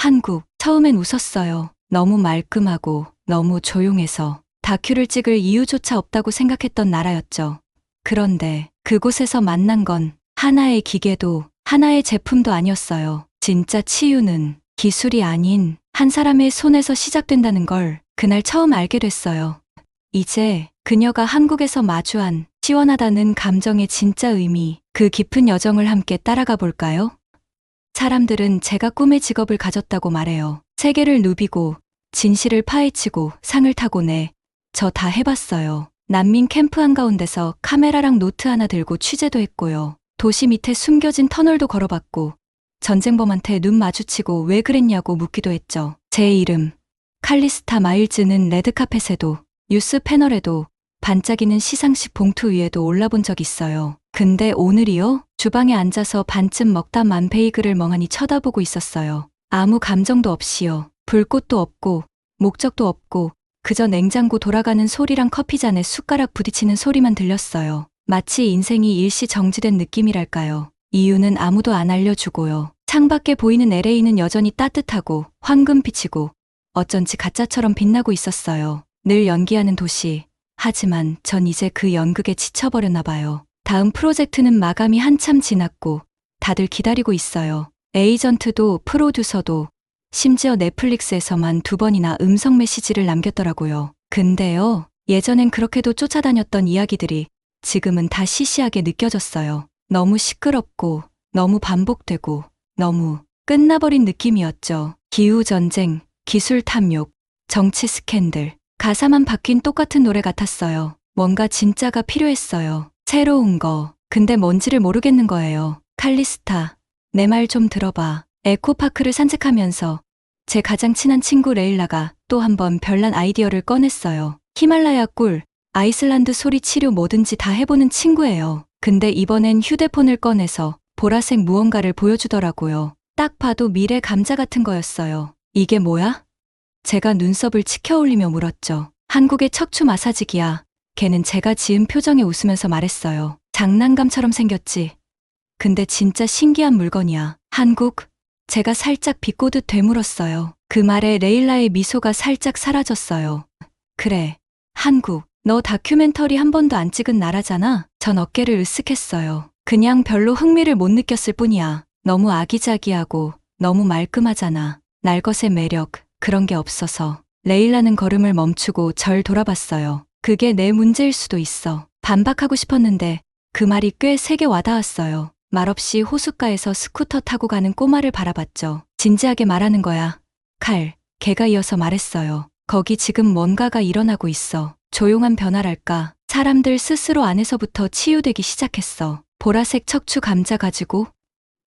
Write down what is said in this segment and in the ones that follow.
한국. 처음엔 웃었어요. 너무 말끔하고 너무 조용해서 다큐를 찍을 이유조차 없다고 생각했던 나라였죠. 그런데 그곳에서 만난 건 하나의 기계도 하나의 제품도 아니었어요. 진짜 치유는 기술이 아닌 한 사람의 손에서 시작된다는 걸 그날 처음 알게 됐어요. 이제 그녀가 한국에서 마주한 시원하다는 감정의 진짜 의미, 그 깊은 여정을 함께 따라가 볼까요? 사람들은 제가 꿈의 직업을 가졌다고 말해요. 세계를 누비고 진실을 파헤치고 상을 타고 저 다 해봤어요. 난민 캠프 한가운데서 카메라랑 노트 하나 들고 취재도 했고요. 도시 밑에 숨겨진 터널도 걸어봤고 전쟁범한테 눈 마주치고 왜 그랬냐고 묻기도 했죠. 제 이름 칼리스타 마일즈는 레드카펫에도 뉴스 패널에도 반짝이는 시상식 봉투 위에도 올라본 적 있어요. 근데 오늘이요? 주방에 앉아서 반쯤 먹다 만 베이글을 멍하니 쳐다보고 있었어요. 아무 감정도 없이요. 불꽃도 없고 목적도 없고 그저 냉장고 돌아가는 소리랑 커피잔에 숟가락 부딪히는 소리만 들렸어요. 마치 인생이 일시 정지된 느낌이랄까요. 이유는 아무도 안 알려주고요. 창밖에 보이는 LA는 여전히 따뜻하고 황금빛이고 어쩐지 가짜처럼 빛나고 있었어요. 늘 연기하는 도시. 하지만 전 이제 그 연극에 지쳐버렸나 봐요. 다음 프로젝트는 마감이 한참 지났고 다들 기다리고 있어요. 에이전트도 프로듀서도 심지어 넷플릭스에서만 2번이나 음성 메시지를 남겼더라고요. 근데요, 예전엔 그렇게도 쫓아다녔던 이야기들이 지금은 다 시시하게 느껴졌어요. 너무 시끄럽고 너무 반복되고 너무 끝나버린 느낌이었죠. 기후전쟁, 기술 탐욕, 정치 스캔들. 가사만 바뀐 똑같은 노래 같았어요. 뭔가 진짜가 필요했어요. 새로운 거. 근데 뭔지를 모르겠는 거예요. 칼리스타, 내 말 좀 들어봐. 에코파크를 산책하면서 제 가장 친한 친구 레일라가 또 한 번 별난 아이디어를 꺼냈어요. 히말라야 꿀, 아이슬란드 소리 치료 뭐든지 다 해보는 친구예요. 근데 이번엔 휴대폰을 꺼내서 보라색 무언가를 보여주더라고요. 딱 봐도 미래 감자 같은 거였어요. 이게 뭐야? 제가 눈썹을 치켜 올리며 물었죠. 한국의 척추 마사지기야. 걔는 제가 지은 표정에 웃으면서 말했어요. 장난감처럼 생겼지. 근데 진짜 신기한 물건이야. 한국? 제가 살짝 비꼬듯 되물었어요. 그 말에 레일라의 미소가 살짝 사라졌어요. 그래, 한국. 너 다큐멘터리 한 번도 안 찍은 나라잖아? 전 어깨를 으쓱했어요. 그냥 별로 흥미를 못 느꼈을 뿐이야. 너무 아기자기하고 너무 말끔하잖아. 날것의 매력, 그런 게 없어서. 레일라는 걸음을 멈추고 절 돌아봤어요. 그게 내 문제일 수도 있어. 반박하고 싶었는데 그 말이 꽤 세게 와닿았어요. 말없이 호숫가에서 스쿠터 타고 가는 꼬마를 바라봤죠. 진지하게 말하는 거야. 칼, 걔가 이어서 말했어요. 거기 지금 뭔가가 일어나고 있어. 조용한 변화랄까. 사람들 스스로 안에서부터 치유되기 시작했어. 보라색 척추 감자 가지고?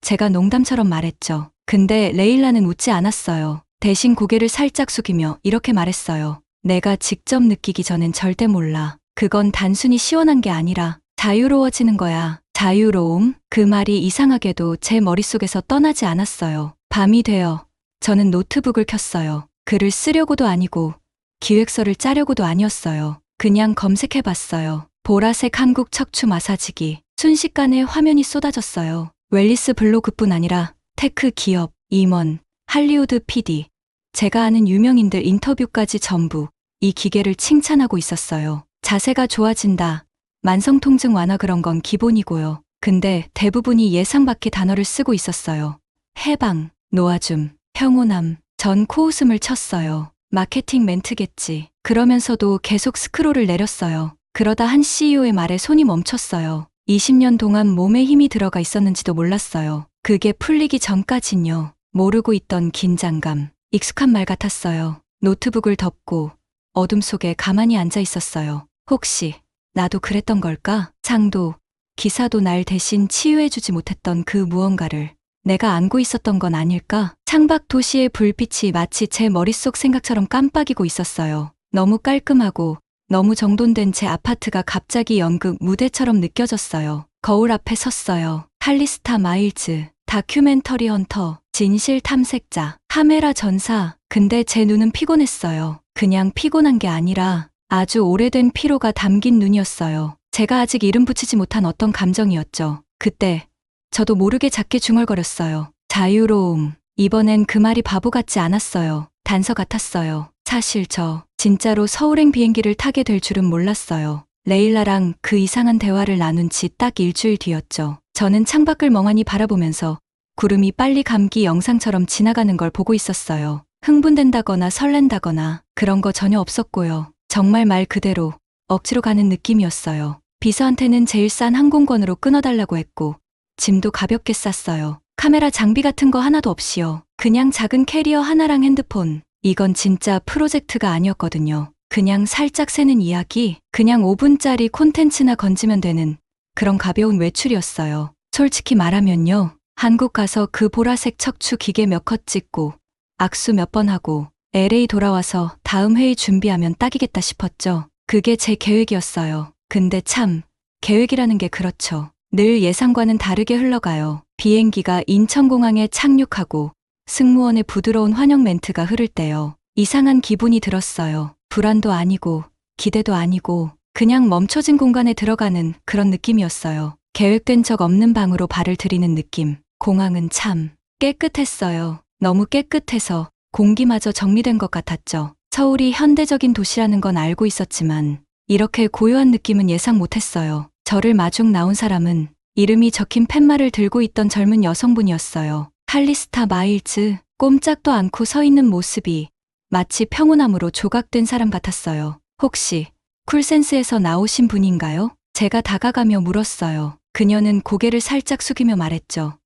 제가 농담처럼 말했죠. 근데 레일라는 웃지 않았어요. 대신 고개를 살짝 숙이며 이렇게 말했어요. 내가 직접 느끼기 전엔 절대 몰라. 그건 단순히 시원한 게 아니라 자유로워지는 거야. 자유로움? 그 말이 이상하게도 제 머릿속에서 떠나지 않았어요. 밤이 되어 저는 노트북을 켰어요. 글을 쓰려고도 아니고 기획서를 짜려고도 아니었어요. 그냥 검색해봤어요. 보라색 한국 척추 마사지기. 순식간에 화면이 쏟아졌어요. 웰리스 블로그뿐 아니라 테크 기업, 임원, 할리우드 PD, 제가 아는 유명인들 인터뷰까지 전부 이 기계를 칭찬하고 있었어요. 자세가 좋아진다. 만성통증 완화 그런 건 기본이고요. 근데 대부분이 예상 밖의 단어를 쓰고 있었어요. 해방, 놓아줌, 평온함. 전 코웃음을 쳤어요. 마케팅 멘트겠지. 그러면서도 계속 스크롤을 내렸어요. 그러다 한 CEO의 말에 손이 멈췄어요. 20년 동안 몸에 힘이 들어가 있었는지도 몰랐어요. 그게 풀리기 전까진요. 모르고 있던 긴장감. 익숙한 말 같았어요. 노트북을 덮고 어둠 속에 가만히 앉아 있었어요. 혹시 나도 그랬던 걸까? 상도, 기사도 날 대신 치유해주지 못했던 그 무언가를 내가 안고 있었던 건 아닐까? 창밖 도시의 불빛이 마치 제 머릿속 생각처럼 깜빡이고 있었어요. 너무 깔끔하고 너무 정돈된 제 아파트가 갑자기 연극 무대처럼 느껴졌어요. 거울 앞에 섰어요. 칼리스타 마일즈, 다큐멘터리 헌터, 진실 탐색자, 카메라 전사. 근데 제 눈은 피곤했어요. 그냥 피곤한 게 아니라 아주 오래된 피로가 담긴 눈이었어요. 제가 아직 이름 붙이지 못한 어떤 감정이었죠. 그때 저도 모르게 작게 중얼거렸어요. 자유로움. 이번엔 그 말이 바보 같지 않았어요. 단서 같았어요. 사실 저 진짜로 서울행 비행기를 타게 될 줄은 몰랐어요. 레일라랑 그 이상한 대화를 나눈 지 딱 일주일 뒤였죠. 저는 창밖을 멍하니 바라보면서 구름이 빨리 감기 영상처럼 지나가는 걸 보고 있었어요. 흥분된다거나 설렌다거나 그런 거 전혀 없었고요. 정말 말 그대로 억지로 가는 느낌이었어요. 비서한테는 제일 싼 항공권으로 끊어달라고 했고 짐도 가볍게 쌌어요. 카메라 장비 같은 거 하나도 없이요. 그냥 작은 캐리어 하나랑 핸드폰. 이건 진짜 프로젝트가 아니었거든요. 그냥 살짝 새는 이야기, 그냥 5분짜리 콘텐츠나 건지면 되는 그런 가벼운 외출이었어요. 솔직히 말하면요. 한국 가서 그 보라색 척추 기계 몇 컷 찍고 악수 몇 번 하고 LA 돌아와서 다음 회의 준비하면 딱이겠다 싶었죠. 그게 제 계획이었어요. 근데 참, 계획이라는 게 그렇죠. 늘 예상과는 다르게 흘러가요. 비행기가 인천공항에 착륙하고 승무원의 부드러운 환영 멘트가 흐를 때요. 이상한 기분이 들었어요. 불안도 아니고 기대도 아니고 그냥 멈춰진 공간에 들어가는 그런 느낌이었어요. 계획된 적 없는 방으로 발을 들이는 느낌. 공항은 참 깨끗했어요. 너무 깨끗해서 공기마저 정리된 것 같았죠. 서울이 현대적인 도시라는 건 알고 있었지만 이렇게 고요한 느낌은 예상 못했어요. 저를 마중 나온 사람은 이름이 적힌 팻말을 들고 있던 젊은 여성분이었어요. 칼리스타 마일즈. 꼼짝도 않고 서 있는 모습이 마치 평온함으로 조각된 사람 같았어요. 혹시 쿨센스에서 나오신 분인가요? 제가 다가가며 물었어요. 그녀는 고개를 살짝 숙이며 말했죠.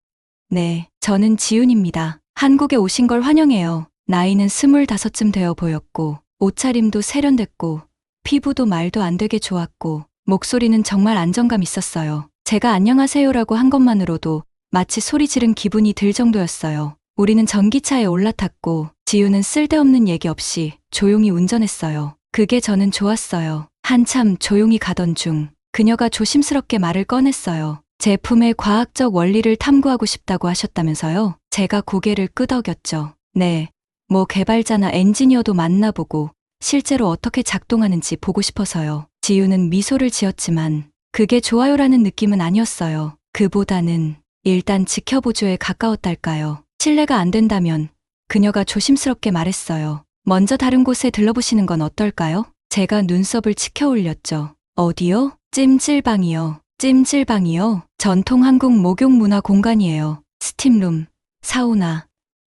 네, 저는 지윤입니다. 한국에 오신 걸 환영해요. 나이는 25쯤 되어 보였고 옷차림도 세련됐고 피부도 말도 안 되게 좋았고 목소리는 정말 안정감 있었어요. 제가 안녕하세요라고 한 것만으로도 마치 소리 지른 기분이 들 정도였어요. 우리는 전기차에 올라탔고 지우는 쓸데없는 얘기 없이 조용히 운전했어요. 그게 저는 좋았어요. 한참 조용히 가던 중 그녀가 조심스럽게 말을 꺼냈어요. 제품의 과학적 원리를 탐구하고 싶다고 하셨다면서요? 제가 고개를 끄덕였죠. 네, 뭐 개발자나 엔지니어도 만나보고 실제로 어떻게 작동하는지 보고 싶어서요. 지우는 미소를 지었지만 그게 좋아요라는 느낌은 아니었어요. 그보다는 일단 지켜보조에 가까웠달까요. 신뢰가 안 된다면 그녀가 조심스럽게 말했어요. 먼저 다른 곳에 들러보시는 건 어떨까요? 제가 눈썹을 치켜 올렸죠. 어디요? 찜질방이요. 찜질방이요? 전통 한국 목욕 문화 공간이에요. 스팀룸, 사우나,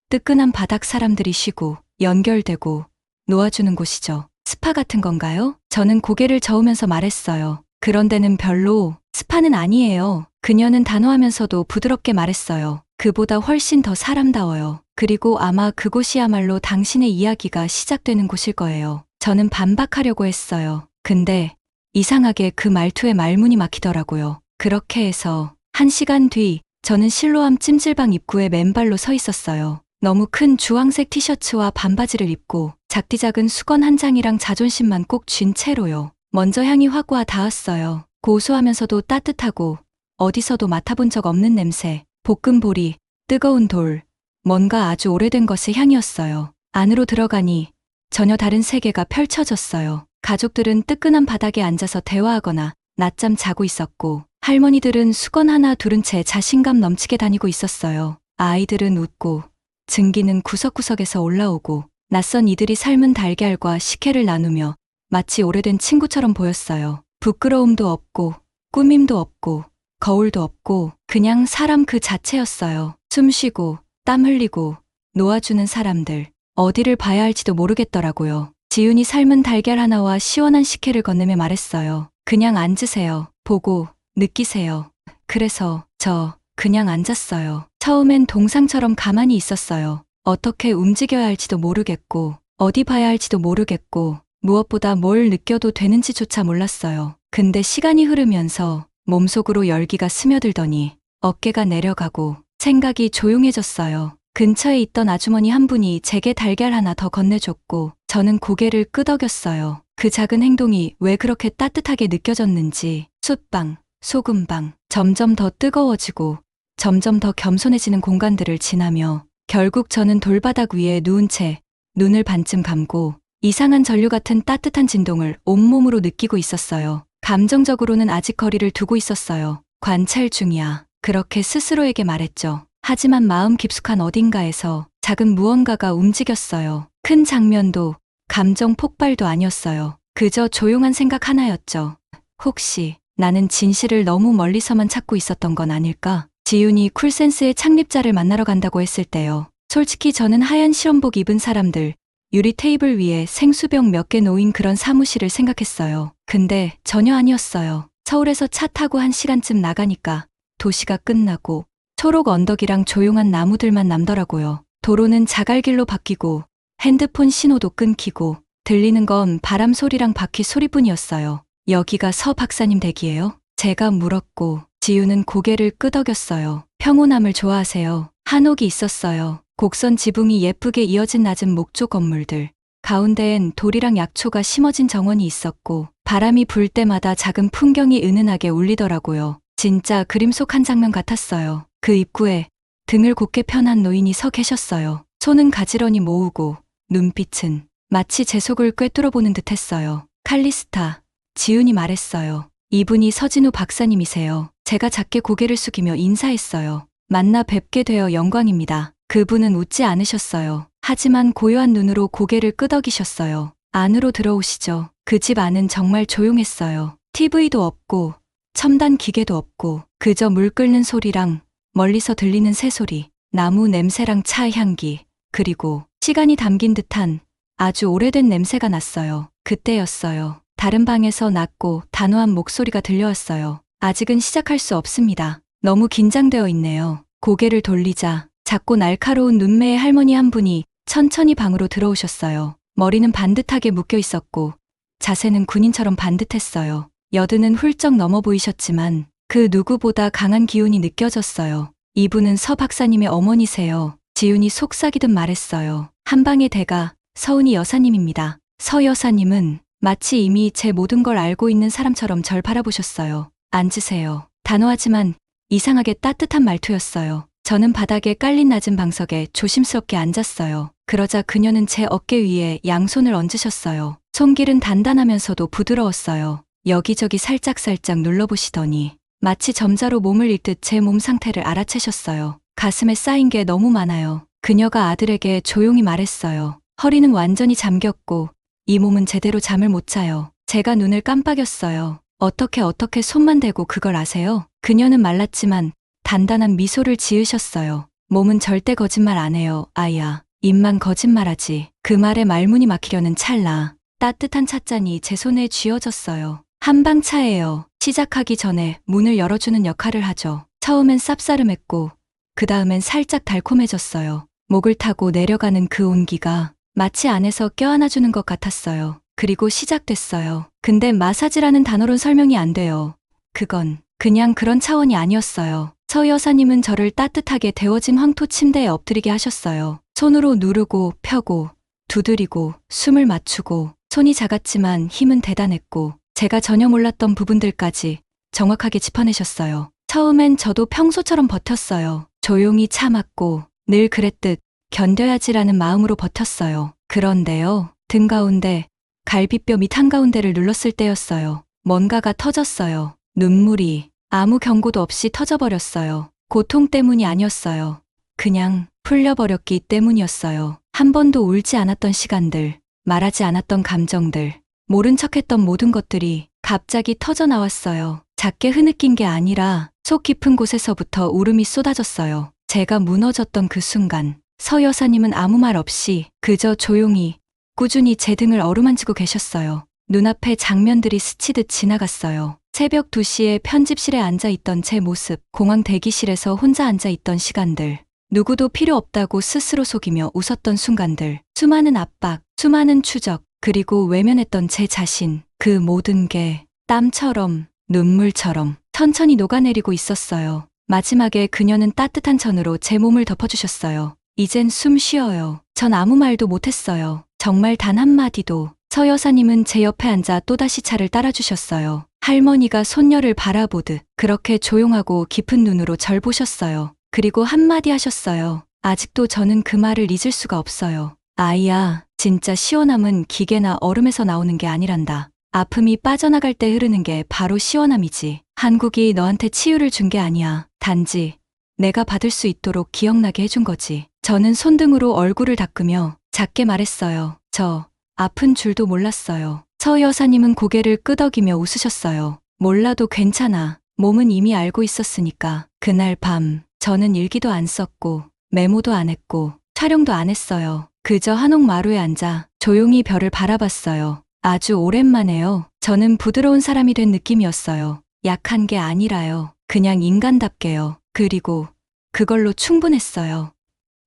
뜨끈한 바닥 사람들이 쉬고 연결되고 놓아주는 곳이죠. 스파 같은 건가요? 저는 고개를 저으면서 말했어요. 그런 데는 별로 스파는 아니에요. 그녀는 단호하면서도 부드럽게 말했어요. 그보다 훨씬 더 사람다워요. 그리고 아마 그곳이야말로 당신의 이야기가 시작되는 곳일 거예요. 저는 반박하려고 했어요. 근데 이상하게 그 말투에 말문이 막히더라고요. 그렇게 해서 1시간 뒤 저는 실로암 찜질방 입구에 맨발로 서 있었어요. 너무 큰 주황색 티셔츠와 반바지를 입고 작디작은 수건 한 장이랑 자존심만 꼭 쥔 채로요. 먼저 향이 확 와 닿았어요. 고소하면서도 따뜻하고 어디서도 맡아본 적 없는 냄새. 볶은 보리, 뜨거운 돌, 뭔가 아주 오래된 것의 향이었어요. 안으로 들어가니 전혀 다른 세계가 펼쳐졌어요. 가족들은 뜨끈한 바닥에 앉아서 대화하거나 낮잠 자고 있었고 할머니들은 수건 하나 두른 채 자신감 넘치게 다니고 있었어요. 아이들은 웃고 증기는 구석구석에서 올라오고 낯선 이들이 삶은 달걀과 식혜를 나누며 마치 오래된 친구처럼 보였어요. 부끄러움도 없고 꾸밈도 없고 거울도 없고 그냥 사람 그 자체였어요. 숨쉬고 땀 흘리고 놓아주는 사람들. 어디를 봐야 할지도 모르겠더라고요. 지윤이 삶은 달걀 하나와 시원한 식혜를 건네며 말했어요. 그냥 앉으세요. 보고 느끼세요. 그래서 저 그냥 앉았어요. 처음엔 동상처럼 가만히 있었어요. 어떻게 움직여야 할지도 모르겠고 어디 봐야 할지도 모르겠고 무엇보다 뭘 느껴도 되는지조차 몰랐어요. 근데 시간이 흐르면서 몸속으로 열기가 스며들더니 어깨가 내려가고 생각이 조용해졌어요. 근처에 있던 아주머니 한 분이 제게 달걀 하나 더 건네줬고 저는 고개를 끄덕였어요. 그 작은 행동이 왜 그렇게 따뜻하게 느껴졌는지. 숯방, 소금방, 점점 더 뜨거워지고 점점 더 겸손해지는 공간들을 지나며 결국 저는 돌바닥 위에 누운 채 눈을 반쯤 감고 이상한 전류 같은 따뜻한 진동을 온몸으로 느끼고 있었어요. 감정적으로는 아직 거리를 두고 있었어요. 관찰 중이야. 그렇게 스스로에게 말했죠. 하지만 마음 깊숙한 어딘가에서 작은 무언가가 움직였어요. 큰 장면도 감정 폭발도 아니었어요. 그저 조용한 생각 하나였죠. 혹시 나는 진실을 너무 멀리서만 찾고 있었던 건 아닐까? 지윤이 쿨센스의 창립자를 만나러 간다고 했을 때요. 솔직히 저는 하얀 실험복 입은 사람들, 유리 테이블 위에 생수병 몇 개 놓인 그런 사무실을 생각했어요. 근데 전혀 아니었어요. 서울에서 차 타고 1시간쯤 나가니까 도시가 끝나고 초록 언덕이랑 조용한 나무들만 남더라고요. 도로는 자갈길로 바뀌고 핸드폰 신호도 끊기고 들리는 건 바람 소리랑 바퀴 소리뿐이었어요. 여기가 서 박사님 댁이에요? 제가 물었고 지우는 고개를 끄덕였어요. 평온함을 좋아하세요. 한옥이 있었어요. 곡선 지붕이 예쁘게 이어진 낮은 목조 건물들. 가운데엔 돌이랑 약초가 심어진 정원이 있었고 바람이 불 때마다 작은 풍경이 은은하게 울리더라고요. 진짜 그림 속 한 장면 같았어요. 그 입구에 등을 곧게 펴난 노인이 서 계셨어요. 손은 가지런히 모으고 눈빛은 마치 제 속을 꿰뚫어보는 듯했어요. 칼리스타, 지훈이 말했어요. 이분이 서진우 박사님이세요. 제가 작게 고개를 숙이며 인사했어요. 만나 뵙게 되어 영광입니다. 그분은 웃지 않으셨어요. 하지만 고요한 눈으로 고개를 끄덕이셨어요. 안으로 들어오시죠. 그 집 안은 정말 조용했어요. TV도 없고 첨단 기계도 없고 그저 물 끓는 소리랑 멀리서 들리는 새소리, 나무 냄새랑 차 향기, 그리고 시간이 담긴 듯한 아주 오래된 냄새가 났어요. 그때였어요. 다른 방에서 낮고 단호한 목소리가 들려왔어요. 아직은 시작할 수 없습니다. 너무 긴장되어 있네요. 고개를 돌리자 작고 날카로운 눈매의 할머니 한 분이 천천히 방으로 들어오셨어요. 머리는 반듯하게 묶여 있었고 자세는 군인처럼 반듯했어요. 여든은 훌쩍 넘어 보이셨지만 그 누구보다 강한 기운이 느껴졌어요. 이분은 서 박사님의 어머니세요. 지훈이 속삭이듯 말했어요. 한방의 대가 서은이 여사님입니다. 서 여사님은 마치 이미 제 모든 걸 알고 있는 사람처럼 절 바라보셨어요. 앉으세요. 단호하지만 이상하게 따뜻한 말투였어요. 저는 바닥에 깔린 낮은 방석에 조심스럽게 앉았어요. 그러자 그녀는 제 어깨 위에 양손을 얹으셨어요. 손길은 단단하면서도 부드러웠어요. 여기저기 살짝살짝 눌러보시더니 마치 점자로 몸을 읽듯 제 몸 상태를 알아채셨어요. 가슴에 쌓인 게 너무 많아요. 그녀가 아들에게 조용히 말했어요. 허리는 완전히 잠겼고 이 몸은 제대로 잠을 못 자요. 제가 눈을 깜빡였어요. 어떻게 손만 대고 그걸 아세요? 그녀는 말랐지만 단단한 미소를 지으셨어요. 몸은 절대 거짓말 안 해요, 아이야. 입만 거짓말하지. 그 말에 말문이 막히려는 찰나 따뜻한 찻잔이 제 손에 쥐어졌어요. 한방차예요. 시작하기 전에 문을 열어주는 역할을 하죠. 처음엔 쌉싸름했고 그 다음엔 살짝 달콤해졌어요. 목을 타고 내려가는 그 온기가 마치 안에서 껴안아주는 것 같았어요. 그리고 시작됐어요. 근데 마사지라는 단어론 설명이 안 돼요. 그건 그냥 그런 차원이 아니었어요. 서 여사님은 저를 따뜻하게 데워진 황토 침대에 엎드리게 하셨어요. 손으로 누르고 펴고 두드리고 숨을 맞추고 손이 작았지만 힘은 대단했고 제가 전혀 몰랐던 부분들까지 정확하게 짚어내셨어요. 처음엔 저도 평소처럼 버텼어요. 조용히 참았고 늘 그랬듯 견뎌야지라는 마음으로 버텼어요. 그런데요. 등 가운데 갈비뼈 밑 한가운데를 눌렀을 때였어요. 뭔가가 터졌어요. 눈물이 아무 경고도 없이 터져버렸어요. 고통 때문이 아니었어요. 그냥 풀려버렸기 때문이었어요. 한 번도 울지 않았던 시간들, 말하지 않았던 감정들, 모른 척했던 모든 것들이 갑자기 터져나왔어요. 작게 흐느낀 게 아니라 속 깊은 곳에서부터 울음이 쏟아졌어요. 제가 무너졌던 그 순간 서 여사님은 아무 말 없이 그저 조용히 꾸준히 제 등을 어루만지고 계셨어요. 눈앞에 장면들이 스치듯 지나갔어요. 새벽 2시에 편집실에 앉아있던 제 모습, 공항 대기실에서 혼자 앉아있던 시간들, 누구도 필요 없다고 스스로 속이며 웃었던 순간들, 수많은 압박, 수많은 추적, 그리고 외면했던 제 자신, 그 모든 게 땀처럼 눈물처럼 천천히 녹아내리고 있었어요. 마지막에 그녀는 따뜻한 천으로 제 몸을 덮어주셨어요. 이젠 숨 쉬어요. 전 아무 말도 못했어요. 정말 단 한마디도. 서 여사님은 제 옆에 앉아 또다시 차를 따라주셨어요. 할머니가 손녀를 바라보듯 그렇게 조용하고 깊은 눈으로 절 보셨어요. 그리고 한마디 하셨어요. 아직도 저는 그 말을 잊을 수가 없어요. 아이야, 진짜 시원함은 기계나 얼음에서 나오는 게 아니란다. 아픔이 빠져나갈 때 흐르는 게 바로 시원함이지. 한국이 너한테 치유를 준 게 아니야. 단지 내가 받을 수 있도록 기억나게 해준 거지. 저는 손등으로 얼굴을 닦으며 작게 말했어요. 저 아픈 줄도 몰랐어요. 서 여사님은 고개를 끄덕이며 웃으셨어요. 몰라도 괜찮아. 몸은 이미 알고 있었으니까. 그날 밤 저는 일기도 안 썼고 메모도 안 했고 촬영도 안 했어요. 그저 한옥마루에 앉아 조용히 별을 바라봤어요. 아주 오랜만에요. 저는 부드러운 사람이 된 느낌이었어요. 약한 게 아니라요. 그냥 인간답게요. 그리고 그걸로 충분했어요.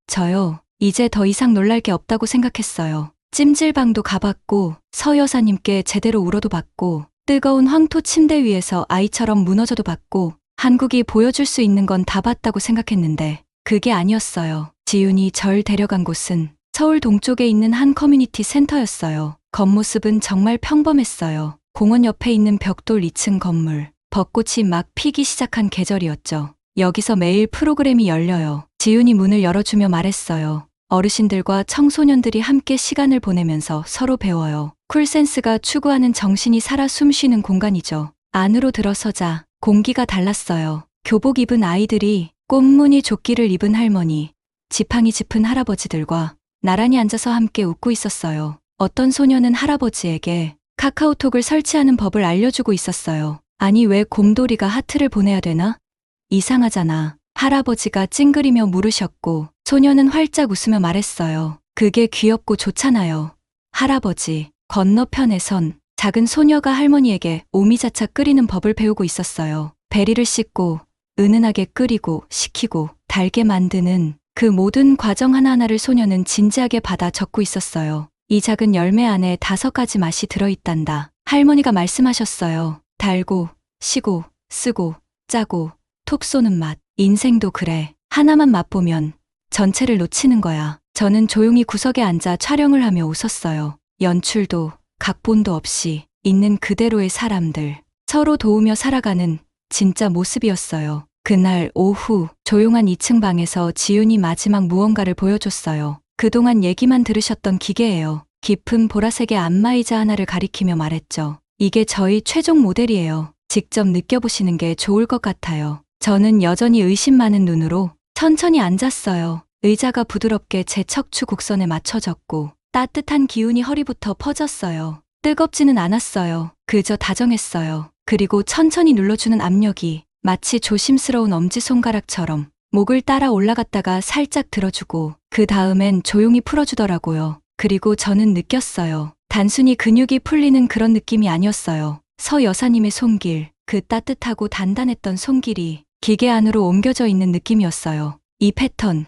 저요, 이제 더 이상 놀랄 게 없다고 생각했어요. 찜질방도 가봤고 서 여사님께 제대로 울어도 봤고 뜨거운 황토 침대 위에서 아이처럼 무너져도 봤고 한국이 보여줄 수 있는 건 다 봤다고 생각했는데 그게 아니었어요. 지훈이 절 데려간 곳은 서울 동쪽에 있는 한 커뮤니티 센터였어요. 겉모습은 정말 평범했어요. 공원 옆에 있는 벽돌 2층 건물. 벚꽃이 막 피기 시작한 계절이었죠. 여기서 매일 프로그램이 열려요. 지훈이 문을 열어주며 말했어요. 어르신들과 청소년들이 함께 시간을 보내면서 서로 배워요. 쿨센스가 추구하는 정신이 살아 숨쉬는 공간이죠. 안으로 들어서자 공기가 달랐어요. 교복 입은 아이들이, 꽃무늬 조끼를 입은 할머니, 지팡이 짚은 할아버지들과 나란히 앉아서 함께 웃고 있었어요. 어떤 소녀는 할아버지에게 카카오톡을 설치하는 법을 알려주고 있었어요. 아니, 왜 곰돌이가 하트를 보내야 되나? 이상하잖아. 할아버지가 찡그리며 물으셨고 소녀는 활짝 웃으며 말했어요. 그게 귀엽고 좋잖아요. 할아버지. 건너편에선 작은 소녀가 할머니에게 오미자차 끓이는 법을 배우고 있었어요. 베리를 씻고 은은하게 끓이고 식히고 달게 만드는 그 모든 과정 하나하나를 소녀는 진지하게 받아 적고 있었어요. 이 작은 열매 안에 5가지 맛이 들어있단다. 할머니가 말씀하셨어요. 달고, 시고, 쓰고, 짜고, 톡 쏘는 맛. 인생도 그래. 하나만 맛보면 전체를 놓치는 거야. 저는 조용히 구석에 앉아 촬영을 하며 웃었어요. 연출도, 각본도 없이 있는 그대로의 사람들. 서로 도우며 살아가는 진짜 모습이었어요. 그날 오후 조용한 2층 방에서 지훈이 마지막 무언가를 보여줬어요. 그동안 얘기만 들으셨던 기계예요. 깊은 보라색의 안마의자 하나를 가리키며 말했죠. 이게 저희 최종 모델이에요. 직접 느껴보시는 게 좋을 것 같아요. 저는 여전히 의심 많은 눈으로 천천히 앉았어요. 의자가 부드럽게 제 척추 곡선에 맞춰졌고 따뜻한 기운이 허리부터 퍼졌어요. 뜨겁지는 않았어요. 그저 다정했어요. 그리고 천천히 눌러주는 압력이 마치 조심스러운 엄지손가락처럼 목을 따라 올라갔다가 살짝 들어주고 그 다음엔 조용히 풀어주더라고요. 그리고 저는 느꼈어요. 단순히 근육이 풀리는 그런 느낌이 아니었어요. 서 여사님의 손길, 그 따뜻하고 단단했던 손길이 기계 안으로 옮겨져 있는 느낌이었어요. 이 패턴,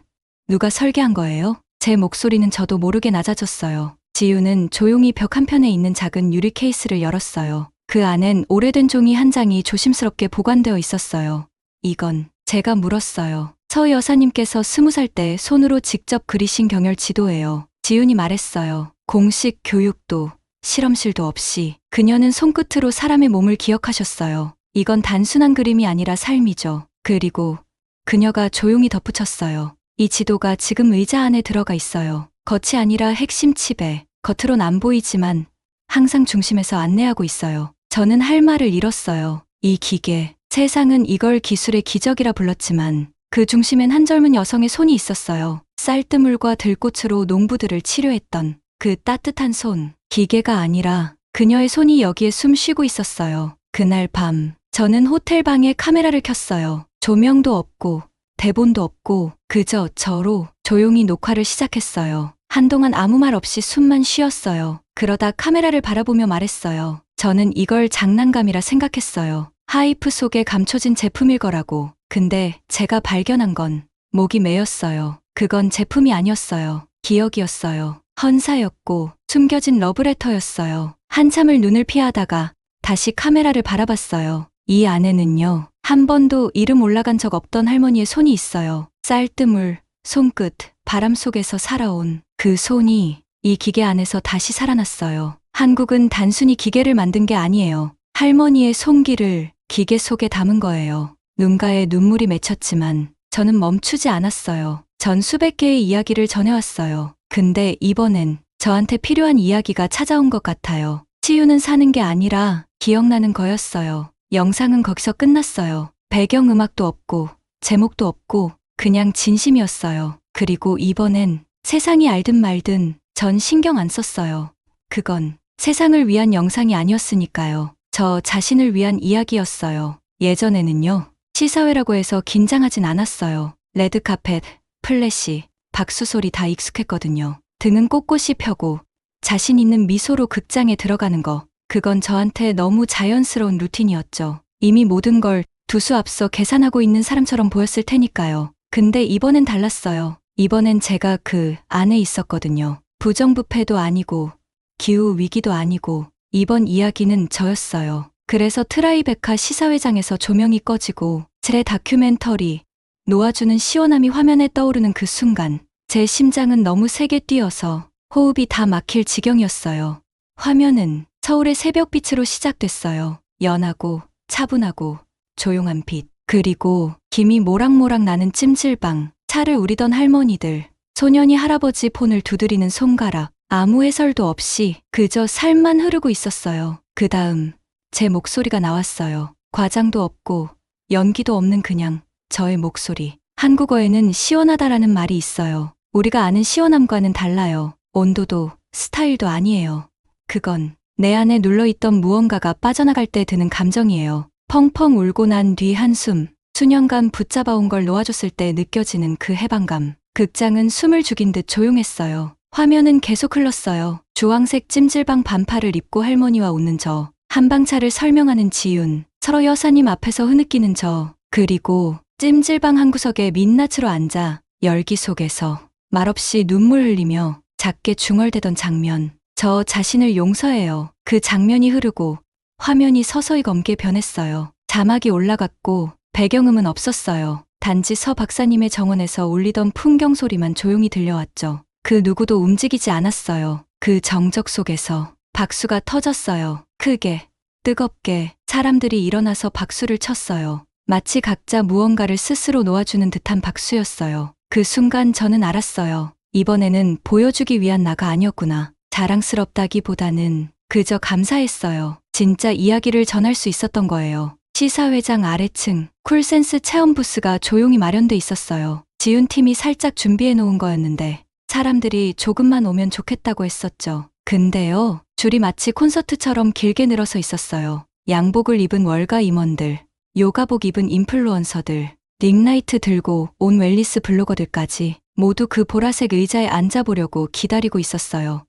누가 설계한 거예요? 제 목소리는 저도 모르게 낮아졌어요. 지우는 조용히 벽 한편에 있는 작은 유리 케이스를 열었어요. 그 안엔 오래된 종이 한 장이 조심스럽게 보관되어 있었어요. 이건 제가 물었어요. 서 여사님께서 20살 때 손으로 직접 그리신 경열 지도예요. 지훈이 말했어요. 공식 교육도 실험실도 없이 그녀는 손끝으로 사람의 몸을 기억하셨어요. 이건 단순한 그림이 아니라 삶이죠. 그리고 그녀가 조용히 덧붙였어요. 이 지도가 지금 의자 안에 들어가 있어요. 겉이 아니라 핵심 칩에 겉으론 안 보이지만 항상 중심에서 안내하고 있어요. 저는 할 말을 잃었어요. 이 기계, 세상은 이걸 기술의 기적이라 불렀지만 그 중심엔 한 젊은 여성의 손이 있었어요. 쌀뜨물과 들꽃으로 농부들을 치료했던 그 따뜻한 손. 기계가 아니라 그녀의 손이 여기에 숨 쉬고 있었어요. 그날 밤 저는 호텔 방에 카메라를 켰어요. 조명도 없고 대본도 없고 그저 저로 조용히 녹화를 시작했어요. 한동안 아무 말 없이 숨만 쉬었어요. 그러다 카메라를 바라보며 말했어요. 저는 이걸 장난감이라 생각했어요. 하이프 속에 감춰진 제품일 거라고. 근데 제가 발견한 건 목이 메였어요. 그건 제품이 아니었어요. 기억이었어요. 헌사였고 숨겨진 러브레터였어요. 한참을 눈을 피하다가 다시 카메라를 바라봤어요. 이 안에는요. 한 번도 이름 올라간 적 없던 할머니의 손이 있어요. 쌀뜨물, 손끝, 바람 속에서 살아온 그 손이 이 기계 안에서 다시 살아났어요. 한국은 단순히 기계를 만든 게 아니에요. 할머니의 손길을 기계 속에 담은 거예요. 눈가에 눈물이 맺혔지만 저는 멈추지 않았어요. 전 수백 개의 이야기를 전해왔어요. 근데 이번엔 저한테 필요한 이야기가 찾아온 것 같아요. 치유는 사는 게 아니라 기억나는 거였어요. 영상은 거기서 끝났어요. 배경음악도 없고 제목도 없고 그냥 진심이었어요. 그리고 이번엔 세상이 알든 말든 전 신경 안 썼어요. 그건 세상을 위한 영상이 아니었으니까요. 저 자신을 위한 이야기였어요. 예전에는요, 시사회라고 해서 긴장하진 않았어요. 레드카펫, 플래시, 박수 소리 다 익숙했거든요. 등은 꼿꼿이 펴고 자신 있는 미소로 극장에 들어가는 거, 그건 저한테 너무 자연스러운 루틴이었죠. 이미 모든 걸 두 수 앞서 계산하고 있는 사람처럼 보였을 테니까요. 근데 이번엔 달랐어요. 이번엔 제가 그 안에 있었거든요. 부정부패도 아니고 기후 위기도 아니고 이번 이야기는 저였어요. 그래서 트라이베카 시사회장에서 조명이 꺼지고 제 다큐멘터리 놓아주는 시원함이 화면에 떠오르는 그 순간 제 심장은 너무 세게 뛰어서 호흡이 다 막힐 지경이었어요. 화면은 서울의 새벽빛으로 시작됐어요. 연하고 차분하고 조용한 빛, 그리고 김이 모락모락 나는 찜질방, 차를 우리던 할머니들, 소년이 할아버지 폰을 두드리는 손가락, 아무 해설도 없이 그저 살만 흐르고 있었어요. 그 다음 제 목소리가 나왔어요. 과장도 없고 연기도 없는 그냥 저의 목소리. 한국어에는 시원하다라는 말이 있어요. 우리가 아는 시원함과는 달라요. 온도도 스타일도 아니에요. 그건 내 안에 눌러있던 무언가가 빠져나갈 때 드는 감정이에요. 펑펑 울고 난 뒤 한숨, 수년간 붙잡아온 걸 놓아줬을 때 느껴지는 그 해방감. 극장은 숨을 죽인 듯 조용했어요. 화면은 계속 흘렀어요. 주황색 찜질방 반팔을 입고 할머니와 웃는 저, 한방차를 설명하는 지윤, 서로 여사님 앞에서 흐느끼는 저, 그리고 찜질방 한 구석에 민낯으로 앉아 열기 속에서 말없이 눈물 흘리며 작게 중얼대던 장면. 저 자신을 용서해요. 그 장면이 흐르고 화면이 서서히 검게 변했어요. 자막이 올라갔고 배경음은 없었어요. 단지 서 박사님의 정원에서 울리던 풍경 소리만 조용히 들려왔죠. 그 누구도 움직이지 않았어요. 그 정적 속에서 박수가 터졌어요. 크게, 뜨겁게 사람들이 일어나서 박수를 쳤어요. 마치 각자 무언가를 스스로 놓아주는 듯한 박수였어요. 그 순간 저는 알았어요. 이번에는 보여주기 위한 나가 아니었구나. 자랑스럽다기보다는 그저 감사했어요. 진짜 이야기를 전할 수 있었던 거예요. 시사회장 아래층 쿨센스 체험 부스가 조용히 마련돼 있었어요. 지훈팀이 살짝 준비해 놓은 거였는데 사람들이 조금만 오면 좋겠다고 했었죠. 근데요, 줄이 마치 콘서트처럼 길게 늘어서 있었어요. 양복을 입은 월가 임원들, 요가복 입은 인플루언서들, 링라이트 들고 온 웰니스 블로거들까지 모두 그 보라색 의자에 앉아보려고 기다리고 있었어요.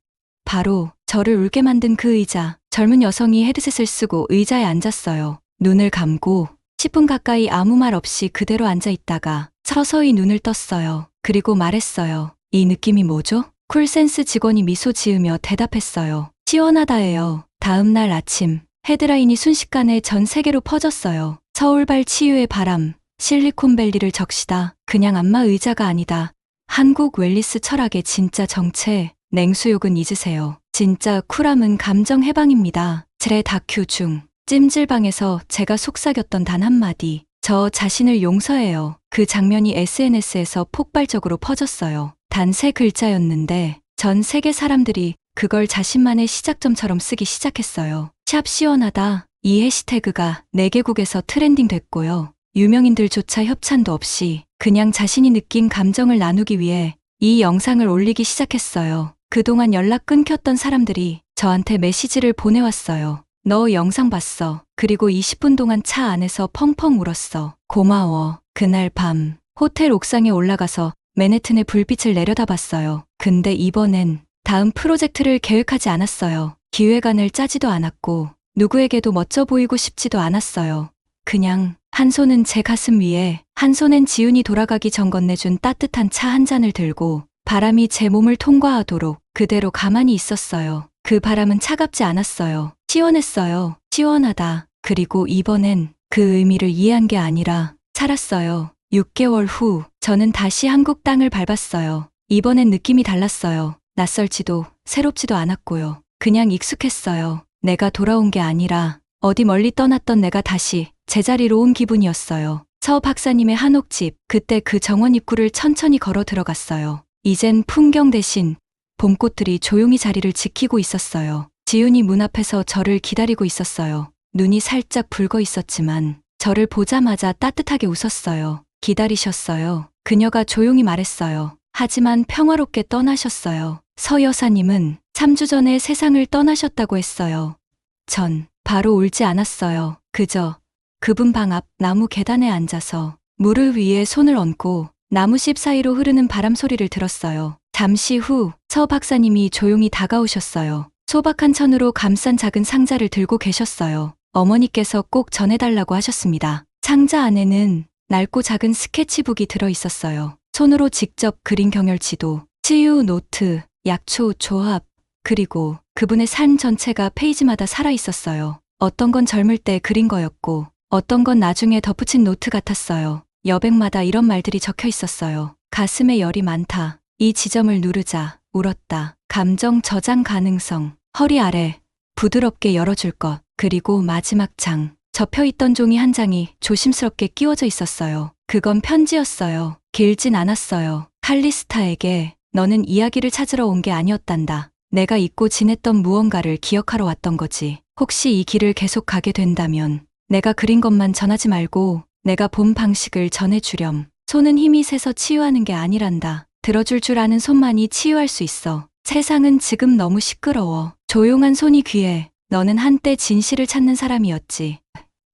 바로 저를 울게 만든 그 의자. 젊은 여성이 헤드셋을 쓰고 의자에 앉았어요. 눈을 감고 10분 가까이 아무 말 없이 그대로 앉아 있다가 서서히 눈을 떴어요. 그리고 말했어요. 이 느낌이 뭐죠? 쿨센스 직원이 미소 지으며 대답했어요. 시원하다예요. 다음 날 아침 헤드라인이 순식간에 전 세계로 퍼졌어요. 서울발 치유의 바람, 실리콘밸리를 적시다. 그냥 안마 의자가 아니다. 한국 웰니스 철학의 진짜 정체. 냉수욕은 잊으세요. 진짜 쿨함은 감정 해방입니다. 제 다큐 중 찜질방에서 제가 속삭였던 단 한마디. 저 자신을 용서해요. 그 장면이 SNS에서 폭발적으로 퍼졌어요. 단 3글자였는데 전 세계 사람들이 그걸 자신만의 시작점처럼 쓰기 시작했어요. 샵 시원하다. 이 해시태그가 4개국에서 트렌딩 됐고요. 유명인들조차 협찬도 없이 그냥 자신이 느낀 감정을 나누기 위해 이 영상을 올리기 시작했어요. 그동안 연락 끊겼던 사람들이 저한테 메시지를 보내왔어요. 너 영상 봤어. 그리고 20분 동안 차 안에서 펑펑 울었어. 고마워. 그날 밤 호텔 옥상에 올라가서 맨해튼의 불빛을 내려다봤어요. 근데 이번엔 다음 프로젝트를 계획하지 않았어요. 기획안을 짜지도 않았고 누구에게도 멋져 보이고 싶지도 않았어요. 그냥 한 손은 제 가슴 위에, 한 손엔 지훈이 돌아가기 전 건네준 따뜻한 차 한 잔을 들고 바람이 제 몸을 통과하도록 그대로 가만히 있었어요. 그 바람은 차갑지 않았어요. 시원했어요. 시원하다. 그리고 이번엔 그 의미를 이해한 게 아니라 살았어요. 6개월 후 저는 다시 한국 땅을 밟았어요. 이번엔 느낌이 달랐어요. 낯설지도 새롭지도 않았고요. 그냥 익숙했어요. 내가 돌아온 게 아니라 어디 멀리 떠났던 내가 다시 제자리로 온 기분이었어요. 서 박사님의 한옥집, 그때 그 정원 입구를 천천히 걸어 들어갔어요. 이젠 풍경 대신 봄꽃들이 조용히 자리를 지키고 있었어요. 지훈이 문 앞에서 저를 기다리고 있었어요. 눈이 살짝 붉어 있었지만 저를 보자마자 따뜻하게 웃었어요. 기다리셨어요. 그녀가 조용히 말했어요. 하지만 평화롭게 떠나셨어요. 서 여사님은 3주 전에 세상을 떠나셨다고 했어요. 전 바로 울지 않았어요. 그저 그분 방 앞 나무 계단에 앉아서 무릎 위에 손을 얹고 나무십 사이로 흐르는 바람 소리를 들었어요. 잠시 후 서 박사님이 조용히 다가오셨어요. 소박한 천으로 감싼 작은 상자를 들고 계셨어요. 어머니께서 꼭 전해달라고 하셨습니다. 상자 안에는 낡고 작은 스케치북이 들어 있었어요. 손으로 직접 그린 경혈지도, 치유 노트, 약초 조합, 그리고 그분의 삶 전체가 페이지마다 살아 있었어요. 어떤 건 젊을 때 그린 거였고, 어떤 건 나중에 덧붙인 노트 같았어요. 여백마다 이런 말들이 적혀 있었어요. 가슴에 열이 많다. 이 지점을 누르자. 울었다. 감정 저장 가능성. 허리 아래 부드럽게 열어줄 것. 그리고 마지막 장. 접혀있던 종이 한 장이 조심스럽게 끼워져 있었어요. 그건 편지였어요. 길진 않았어요. 칼리스타에게 너는 이야기를 찾으러 온 게 아니었단다. 내가 잊고 지냈던 무언가를 기억하러 왔던 거지. 혹시 이 길을 계속 가게 된다면 내가 그린 것만 전하지 말고 내가 본 방식을 전해주렴. 손은 힘이 세서 치유하는 게 아니란다. 들어줄 줄 아는 손만이 치유할 수 있어. 세상은 지금 너무 시끄러워. 조용한 손이 귀해. 너는 한때 진실을 찾는 사람이었지.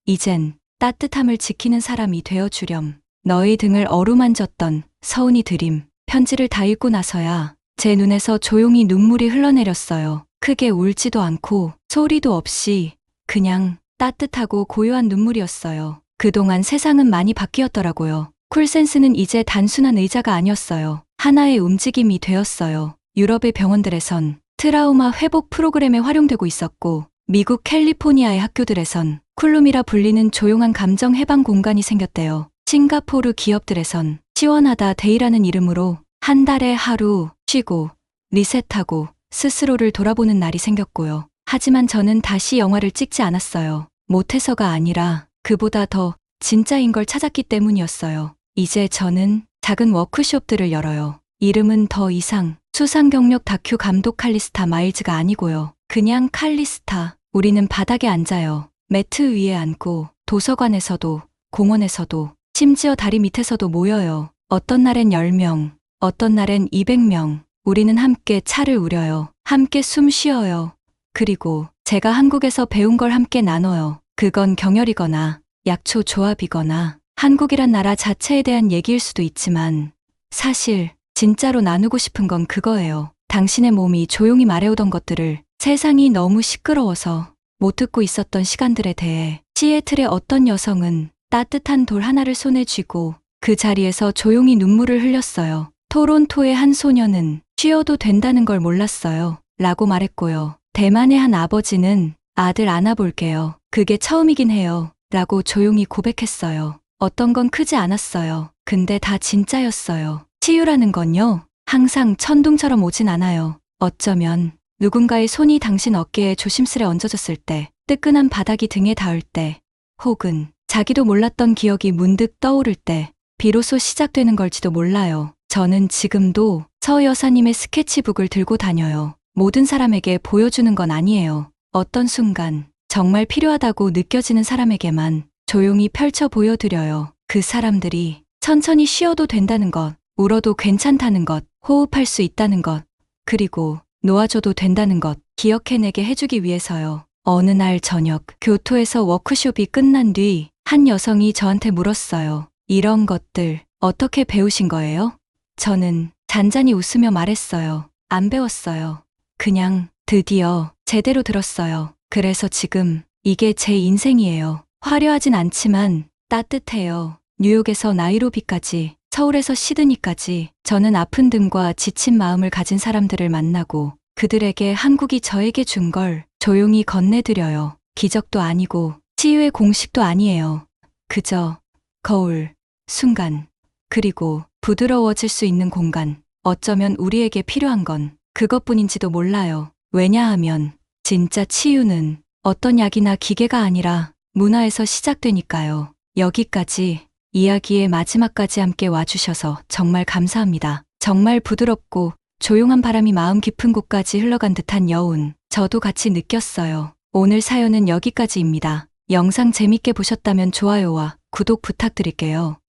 이젠 따뜻함을 지키는 사람이 되어주렴. 너의 등을 어루만졌던 서운이 드림. 편지를 다 읽고 나서야 제 눈에서 조용히 눈물이 흘러내렸어요. 크게 울지도 않고 소리도 없이 그냥 따뜻하고 고요한 눈물이었어요. 그동안 세상은 많이 바뀌었더라고요. 쿨센스는 이제 단순한 의자가 아니었어요. 하나의 움직임이 되었어요. 유럽의 병원들에선 트라우마 회복 프로그램에 활용되고 있었고, 미국 캘리포니아의 학교들에선 쿨룸이라 불리는 조용한 감정 해방 공간이 생겼대요. 싱가포르 기업들에선 시원하다 데이라는 이름으로 한 달에 하루 쉬고 리셋하고 스스로를 돌아보는 날이 생겼고요. 하지만 저는 다시 영화를 찍지 않았어요. 못해서가 아니라 그보다 더 진짜인 걸 찾았기 때문이었어요. 이제 저는 작은 워크숍들을 열어요. 이름은 더 이상 수상 경력 다큐 감독 칼리스타 마일즈가 아니고요. 그냥 칼리스타. 우리는 바닥에 앉아요. 매트 위에 앉고 도서관에서도 공원에서도 심지어 다리 밑에서도 모여요. 어떤 날엔 10명, 어떤 날엔 200명. 우리는 함께 차를 우려요. 함께 숨 쉬어요. 그리고 제가 한국에서 배운 걸 함께 나눠요. 그건 경혈이거나 약초 조합이거나 한국이란 나라 자체에 대한 얘기일 수도 있지만 사실 진짜로 나누고 싶은 건 그거예요. 당신의 몸이 조용히 말해오던 것들을 세상이 너무 시끄러워서 못 듣고 있었던 시간들에 대해 시애틀의 어떤 여성은 따뜻한 돌 하나를 손에 쥐고 그 자리에서 조용히 눈물을 흘렸어요. 토론토의 한 소녀는 쉬어도 된다는 걸 몰랐어요. 라고 말했고요. 대만의 한 아버지는 아들 안아볼게요. 그게 처음이긴 해요. 라고 조용히 고백했어요. 어떤 건 크지 않았어요. 근데 다 진짜였어요. 치유라는 건요, 항상 천둥처럼 오진 않아요. 어쩌면 누군가의 손이 당신 어깨에 조심스레 얹어졌을 때, 뜨끈한 바닥이 등에 닿을 때, 혹은 자기도 몰랐던 기억이 문득 떠오를 때, 비로소 시작되는 걸지도 몰라요. 저는 지금도 서 여사님의 스케치북을 들고 다녀요. 모든 사람에게 보여주는 건 아니에요. 어떤 순간 정말 필요하다고 느껴지는 사람에게만 조용히 펼쳐 보여드려요. 그 사람들이 천천히 쉬어도 된다는 것, 울어도 괜찮다는 것, 호흡할 수 있다는 것, 그리고 놓아줘도 된다는 것 기억해내게 해주기 위해서요. 어느 날 저녁 교토에서 워크숍이 끝난 뒤 한 여성이 저한테 물었어요. 이런 것들 어떻게 배우신 거예요? 저는 잔잔히 웃으며 말했어요. 안 배웠어요. 그냥 드디어 제대로 들었어요. 그래서 지금 이게 제 인생이에요. 화려하진 않지만 따뜻해요. 뉴욕에서 나이로비까지, 서울에서 시드니까지 저는 아픈 등과 지친 마음을 가진 사람들을 만나고 그들에게 한국이 저에게 준 걸 조용히 건네드려요. 기적도 아니고 치유의 공식도 아니에요. 그저 거울, 순간, 그리고 부드러워질 수 있는 공간. 어쩌면 우리에게 필요한 건 그것뿐인지도 몰라요. 왜냐하면 진짜 치유는 어떤 약이나 기계가 아니라 문화에서 시작되니까요. 여기까지 이야기의 마지막까지 함께 와주셔서 정말 감사합니다. 정말 부드럽고 조용한 바람이 마음 깊은 곳까지 흘러간 듯한 여운, 저도 같이 느꼈어요. 오늘 사연은 여기까지입니다. 영상 재밌게 보셨다면 좋아요와 구독 부탁드릴게요.